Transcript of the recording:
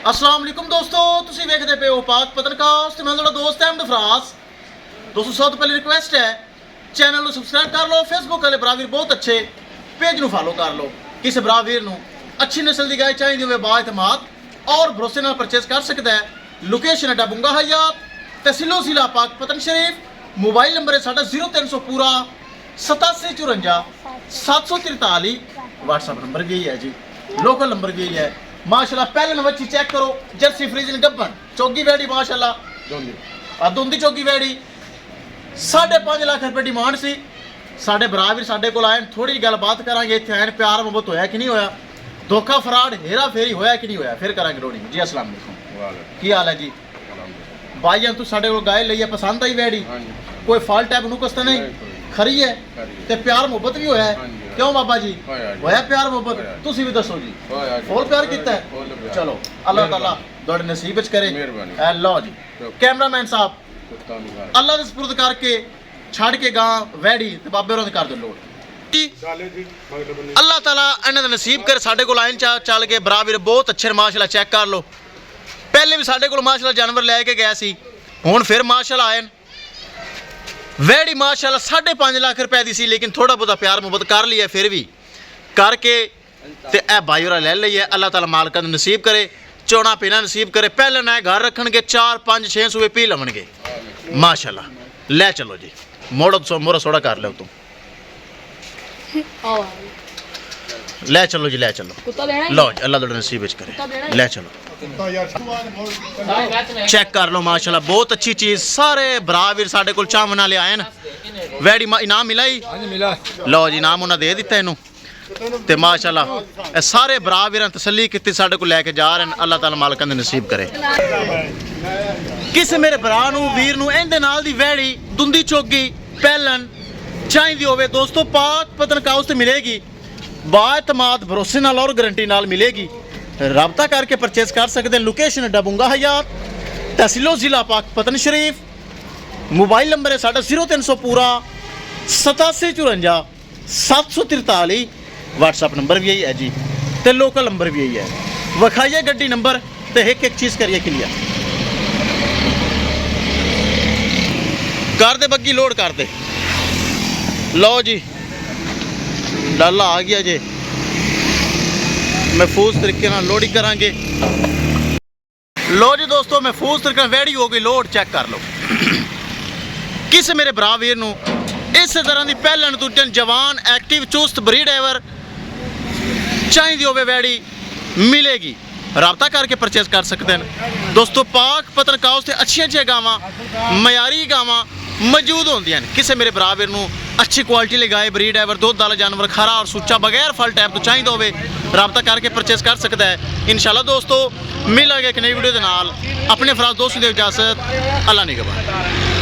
अस्सलाम वालेकुम दोस्तों, तुसी वेखदे पे हो पाक पत्रकास्ट ते मैं तुहाडा दोस्त अहमद फराज। दोस्तों सब तो पहले रिक्वेस्ट है चैनल को सबसक्राइब कर लो, फेसबुक वाले बरावीर बहुत अच्छे पेज को फॉलो कर लो। किसी बरावीर को अच्छी नस्ल की गाय चाहिए हो बाएतमाद और भरोसे नाल परचेज कर सकता है। लोकेशन है डबुंगा हयात तहसीलो जिला पाक पतन शरीफ। मोबाइल नंबर है साडा 0300 पूरा 8754 743। व्हाट्सएप नंबर भी यही है जी, लोकल नंबर भी यही है। माशाल्लाह पहले नंबर चेक करो, जर्सी फ्रीजन गब्बन चौगी वैडी माशाल्लाह दुंदी चौगी वैडी 5.5 लाख रुपए डिमांड सी। साडे बराबर साडे कोल आए, थोड़ी गलबात करांगे, इत्थे आए प्यार मोहब्बत होया कि नहीं होया, धोखा फराड हेरा फेरी होया कि नहीं होया, फिर करांगे रोनी जी। अस्सलाम वालेकुम, की हाल है जी भाई? तू साडे कोल गाय लई है, पसंद आई वैडी? कोई फॉल्ट है नुकस तो नहीं, खरी है ते प्यार मोहब्बत भी होया है? क्यों बाबा जी होया प्यार मोहब्बत? तुसी भी दसो जी, फुल प्यार कीता है? चलो अल्लाह ताला तुहाडे नसीब विच करे। ए लो जी कैमरामैन साहब अल्लाह दे सुपुर्द करके छड़ के गां वैडी ते बाबे होरां दे कर दो लोड जी। अल्लाह ताला इन्हां दा नसीब करे। साडे कोल आइन चल के बराबर बहुत अच्छे माशाल्लाह, चेक कर लो। पहले भी साडे कोल माशाल्लाह जानवर लैके गया सी, हुण फिर माशाल्लाह आए वैडी माशाल्लाह 5.5 लाख रुपए दी सी, लेकिन थोड़ा बहुत प्यार मुहब्बत कर लिया फिर भी करके ते ए भाई होरा ले लई है। अल्लाह ताला मालकां नूं नसीब करे, चोना पीना नसीब करे। पहले ना घर रखणगे 4 5 6 सूबे पी लवणगे माशाल्लाह। ले चलो जी, मोड़ा सोड़ा कर लो तुम, ले चलो जी, ले चलो लो जी, अल्लाह तुहाडे नसीब विच करे। ले चलो चेक कर लो माशाल्लाह बहुत अच्छी चीज़। सारे बराबर साढ़े को चावन वाले आए न, वैडी इनाम मिला ही? लो जी इनाम उन्हें दे दिता इनू ते माशाल्लाह सारे बराबर तसल्ली की साढ़े को लैके जा रहे हैं। अल्लाह ताला मालकां दे नसीब करे। किस मेरे भरा वीर नूं इहदे नाल दी वैडी दुंदी चोगी पैलन चाहिदी होवे दोस्तों, पाक पतनकाउस ते मिलेगी, बाएतमाद भरोसे नाल और गारंटी नाल मिलेगी। राबता करके परचेज कर सकते हैं। लोकेशन डबुंगा हयात तहसीलो जिला पाक पतन शरीफ। मोबाइल नंबर है साढ़ा 0300 पूरा 8754 743। व्हाट्सएप नंबर भी यही है जी, तो लोकल नंबर भी यही है। विखाइए गड्डी नंबर तो एक चीज़ करिए क्लियर कर दे, बग्गी लोड कर दे। लो जी डाला आ गया जी, महफूज तरीके नाल लोडी करांगे। लो जी दोस्तों महफूज तरीके वैडी हो गई लोड, चेक कर लो। किस मेरे भरा वीर नूं इस तरह की पहलन दूजन जवान एक्टिव चुस्त ब्रीड एवर चाहिए होवे वैडी मिलेगी, राबता करके परचेज कर सकते हैं दोस्तों। पाक पतनकाउस से अच्छी गावां मयारी गावां मौजूद होंदियां ने। किसी मेरे बराबर नूं अच्छी क्वालिटी लगाए ब्रीड एवर दुध वाला जानवर खरा और सुच्चा बगैर फल टैप तो चाहिए होवे, राबता करके परचेज कर सकता है। इंशाल्लाह दोस्तों मिलांगे एक नई वीडियो के नाल। अपने फराज दोस्तों की इजाजत, अल्लाह निगहबान।